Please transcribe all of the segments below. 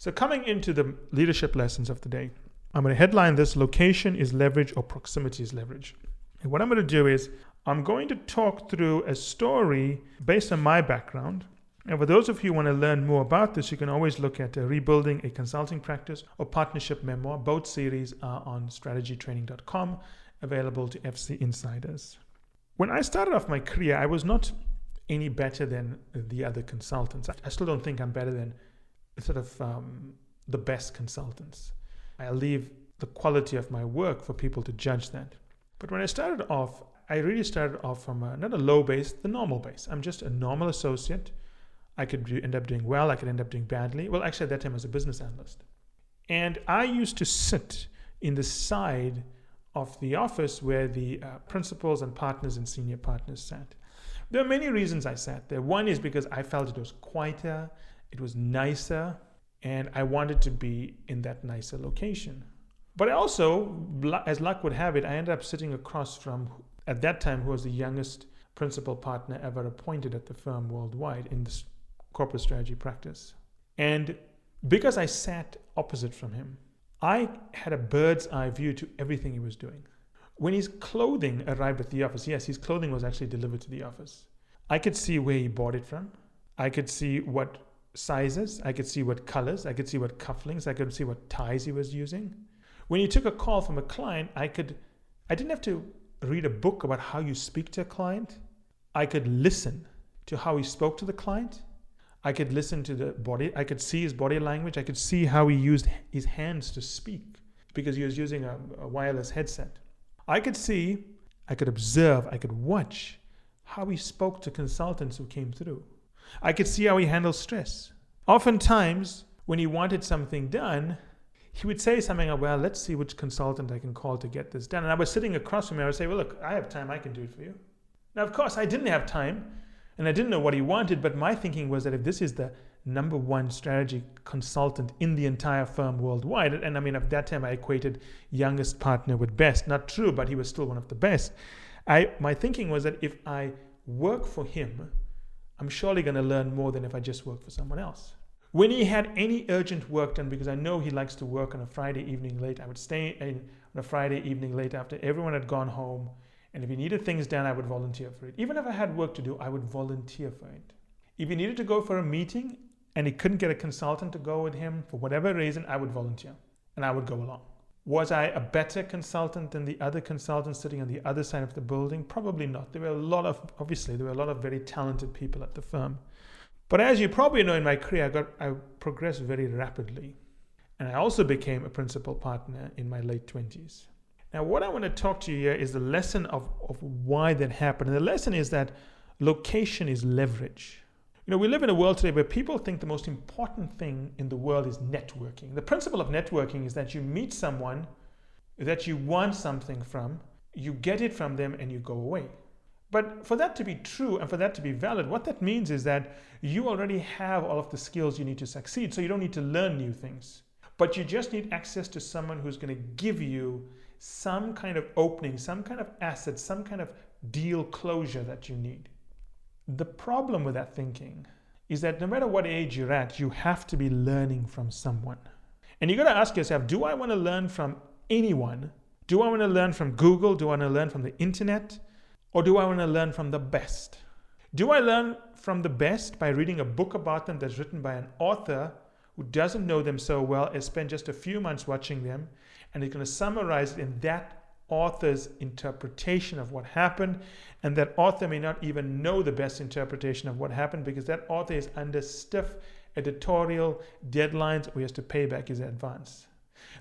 So coming into the leadership lessons of the day, I'm going to headline this: location is leverage or proximity is leverage. And what I'm going to do is I'm going to talk through a story based on my background. And for those of you who want to learn more about this, you can always look at Rebuilding a Consulting Practice or Partnership Memoir. Both series are on strategytraining.com, available to FC insiders. When I started off my career, I was not any better than the other consultants. I still don't think I'm better than the best consultants. I leave the quality of my work for people to judge that. But when I started off, I really started off from not a low base, the normal base. I'm just a normal associate. I could end up doing well. I could end up doing badly. Well, actually, at that time, I was a business analyst. And I used to sit in the side of the office where the principals and partners and senior partners sat. There are many reasons I sat there. One is because I felt it was quieter, it was nicer, and I wanted to be in that nicer location. But I also, as luck would have it, I ended up sitting across from, at that time, who was the youngest principal partner ever appointed at the firm worldwide in this corporate strategy practice. And because I sat opposite from him, I had a bird's eye view to everything he was doing. When his clothing arrived at the office, yes, his clothing was actually delivered to the office. I could see where he bought it from. I could see what sizes, I could see what colors, I could see what cufflinks, I could see what ties he was using. When he took a call from a client, I didn't have to read a book about how you speak to a client. I could listen to how he spoke to the client. I could listen to the body. I could see his body language. I could see how he used his hands to speak because he was using a wireless headset. I could see, I could observe, I could watch how he spoke to consultants who came through. I could see how he handled stress. Oftentimes, when he wanted something done, he would say something like, well, let's see which consultant I can call to get this done. And I was sitting across from him. I would say, well, look, I have time. I can do it for you. Now, of course, I didn't have time and I didn't know what he wanted. But my thinking was that if this is the number one strategy consultant in the entire firm worldwide, and I mean, at that time, I equated youngest partner with best. Not true, but he was still one of the best. My thinking was that if I work for him, I'm surely going to learn more than if I just work for someone else. When he had any urgent work done, because I know he likes to work on a Friday evening late, I would stay in on a Friday evening late after everyone had gone home. And if he needed things done, I would volunteer for it. Even if I had work to do, I would volunteer for it. If he needed to go for a meeting and he couldn't get a consultant to go with him for whatever reason, I would volunteer and I would go along. Was I a better consultant than the other consultants sitting on the other side of the building? Probably not. There were a lot of very talented people at the firm. But as you probably know, in my career, I progressed very rapidly. And I also became a principal partner in my late 20s. Now, what I want to talk to you here is the lesson of why that happened. And the lesson is that location is leverage. You know, we live in a world today where people think the most important thing in the world is networking. The principle of networking is that you meet someone that you want something from, you get it from them, and you go away. But for that to be true and for that to be valid, what that means is that you already have all of the skills you need to succeed, so you don't need to learn new things. But you just need access to someone who's going to give you some kind of opening, some kind of asset, some kind of deal closure that you need. The problem with that thinking is that no matter what age you're at, you have to be learning from someone. And you got to ask yourself, do I want to learn from anyone? Do I want to learn from Google? Do I want to learn from the internet? Or do I want to learn from the best? Do I learn from the best by reading a book about them that's written by an author who doesn't know them so well, has spent just a few months watching them, and is going to summarize it in that author's interpretation of what happened, and that author may not even know the best interpretation of what happened because that author is under stiff editorial deadlines or he has to pay back his advance.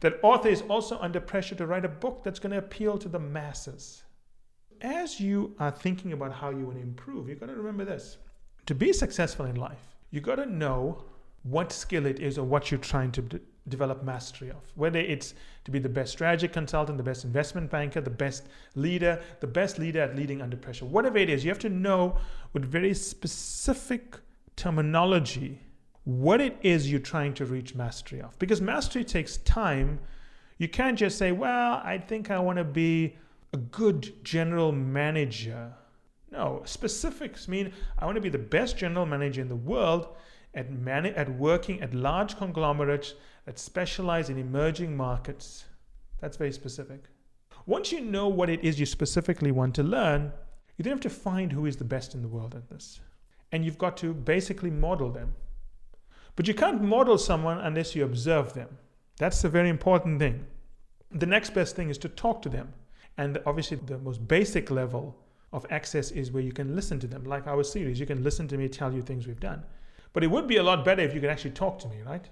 That author is also under pressure to write a book that's going to appeal to the masses. As you are thinking about how you want to improve, you've got to remember this. To be successful in life, you've got to know what skill it is or what you're trying to develop mastery of. Whether it's to be the best strategy consultant, the best investment banker, the best leader at leading under pressure. Whatever it is, you have to know with very specific terminology what it is you're trying to reach mastery of. Because mastery takes time. You can't just say, well, I think I want to be a good general manager. No, specifics mean I want to be the best general manager in the world. at working at large conglomerates that specialize in emerging markets. That's very specific. Once you know what it is you specifically want to learn, you then have to find who is the best in the world at this. And you've got to basically model them. But you can't model someone unless you observe them. That's a very important thing. The next best thing is to talk to them. And obviously the most basic level of access is where you can listen to them. Like our series, you can listen to me tell you things we've done. But it would be a lot better if you could actually talk to me, right?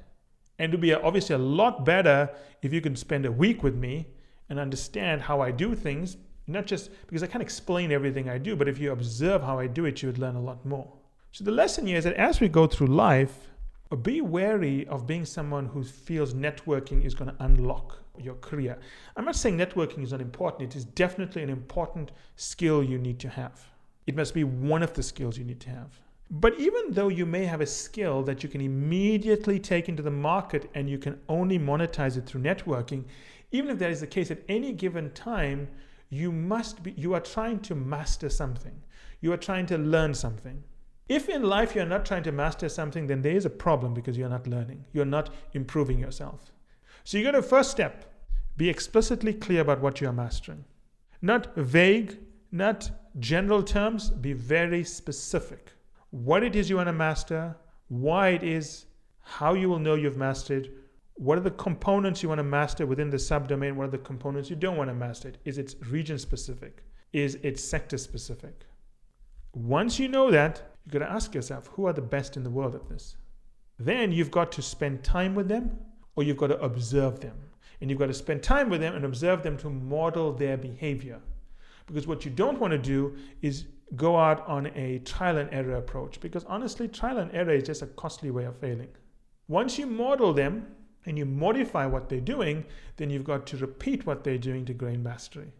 And it would be obviously a lot better if you could spend a week with me and understand how I do things, not just because I can't explain everything I do, but if you observe how I do it, you would learn a lot more. So the lesson here is that as we go through life, be wary of being someone who feels networking is going to unlock your career. I'm not saying networking is not important. It is definitely an important skill you need to have. It must be one of the skills you need to have. But even though you may have a skill that you can immediately take into the market and you can only monetize it through networking, even if that is the case at any given time, you are trying to master something. You are trying to learn something. If in life you're not trying to master something, then there is a problem because you're not learning. You're not improving yourself. So you got to first step, be explicitly clear about what you're mastering. Not vague, not general terms, be very specific. What it is you want to master, why it is, how you will know you've mastered, what are the components you want to master within the subdomain, what are the components you don't want to master. Is it region specific? Is it sector specific? Once you know that, you've got to ask yourself, who are the best in the world at this? Then you've got to spend time with them or you've got to observe them. And you've got to spend time with them and observe them to model their behavior. Because what you don't want to do is go out on a trial and error approach, because honestly, trial and error is just a costly way of failing. Once you model them and you modify what they're doing, then you've got to repeat what they're doing to gain mastery.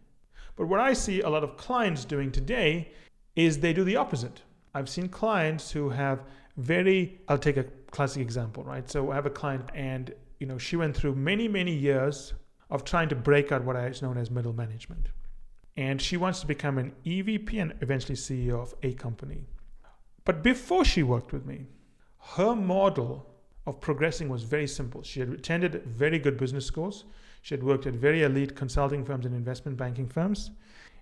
But what I see a lot of clients doing today is they do the opposite. I've seen clients who have I'll take a classic example, right? So I have a client and she went through many, many years of trying to break out what is known as middle management. And she wants to become an EVP and eventually CEO of a company. But before she worked with me, her model of progressing was very simple. She had attended very good business schools. She had worked at very elite consulting firms and investment banking firms.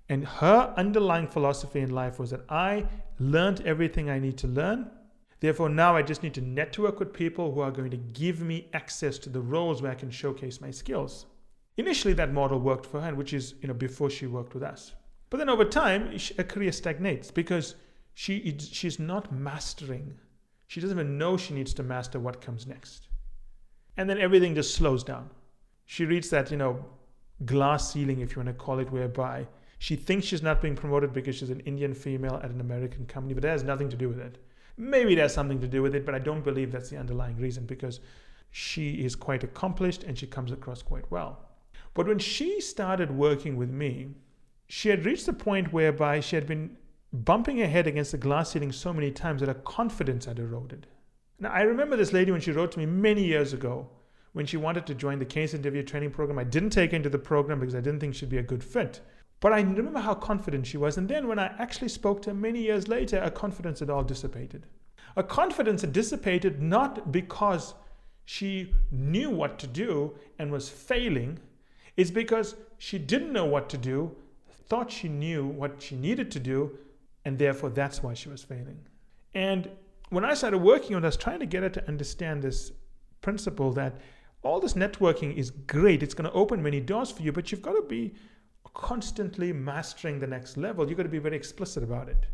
And her underlying philosophy in life was that I learned everything I need to learn. Therefore, now I just need to network with people who are going to give me access to the roles where I can showcase my skills. Initially, that model worked for her, which is before she worked with us. But then over time, her career stagnates because she's not mastering. She doesn't even know she needs to master what comes next. And then everything just slows down. She reaches that, glass ceiling, if you want to call it, whereby she thinks she's not being promoted because she's an Indian female at an American company, but that has nothing to do with it. Maybe it has something to do with it, but I don't believe that's the underlying reason, because she is quite accomplished and she comes across quite well. But when she started working with me, she had reached the point whereby she had been bumping her head against the glass ceiling so many times that her confidence had eroded. Now, I remember this lady when she wrote to me many years ago when she wanted to join the case interview training program. I didn't take her into the program because I didn't think she'd be a good fit. But I remember how confident she was. And then when I actually spoke to her many years later, her confidence had all dissipated. Her confidence had dissipated not because she knew what to do and was failing. It's because she didn't know what to do, thought she knew what she needed to do, and therefore that's why she was failing. And when I started working on this, trying to get her to understand this principle that all this networking is great, it's going to open many doors for you, but you've got to be constantly mastering the next level. You've got to be very explicit about it.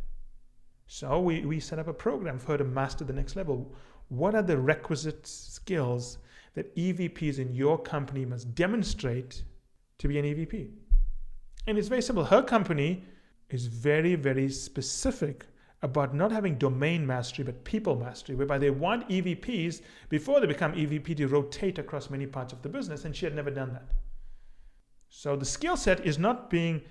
So we set up a program for her to master the next level. What are the requisite skills that EVPs in your company must demonstrate to be an EVP? And it's very simple. Her company is very, very specific about not having domain mastery, but people mastery, whereby they want EVPs, before they become EVP, to rotate across many parts of the business, and she had never done that. So the skill set is not being,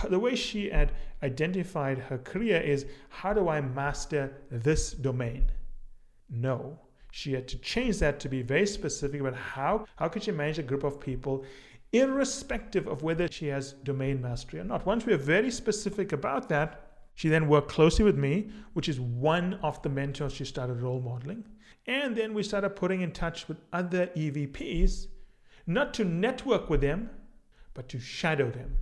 the way she had identified her career is, how do I master this domain? No. She had to change that to be very specific about how could she manage a group of people irrespective of whether she has domain mastery or not. Once we are very specific about that, she then worked closely with me, which is one of the mentors she started role modeling. And then we started putting in touch with other EVPs, not to network with them, but to shadow them,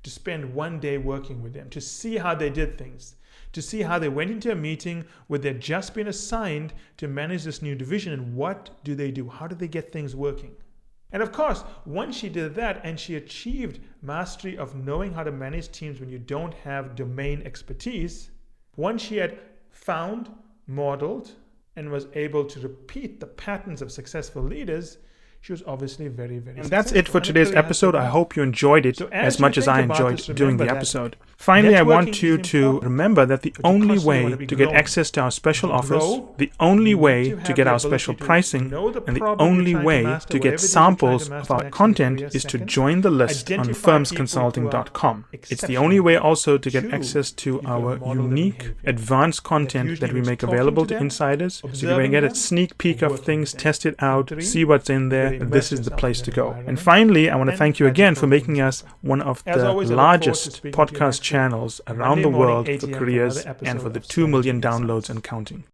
to spend one day working with them, to see how they did things, to see how they went into a meeting where they'd just been assigned to manage this new division, and what do they do? How do they get things working? And of course, once she did that and she achieved mastery of knowing how to manage teams when you don't have domain expertise, once she had found, modeled, and was able to repeat the patterns of successful leaders, she was obviously very, very And that's it for today's episode. I hope you enjoyed it as much as I enjoyed doing the episode. Finally, I want you to remember that the only way to get access to our special offers, the only way to get our special pricing, and the only way to get samples of our content is to join the list on firmsconsulting.com. It's the only way also to get access to our unique, advanced content that we make available to insiders. So you can get a sneak peek of things, test it out, see what's in there. This is the place to go. And finally, I want to thank you again for making us one of the largest podcast channels around the world for careers and for the 2 million downloads and counting.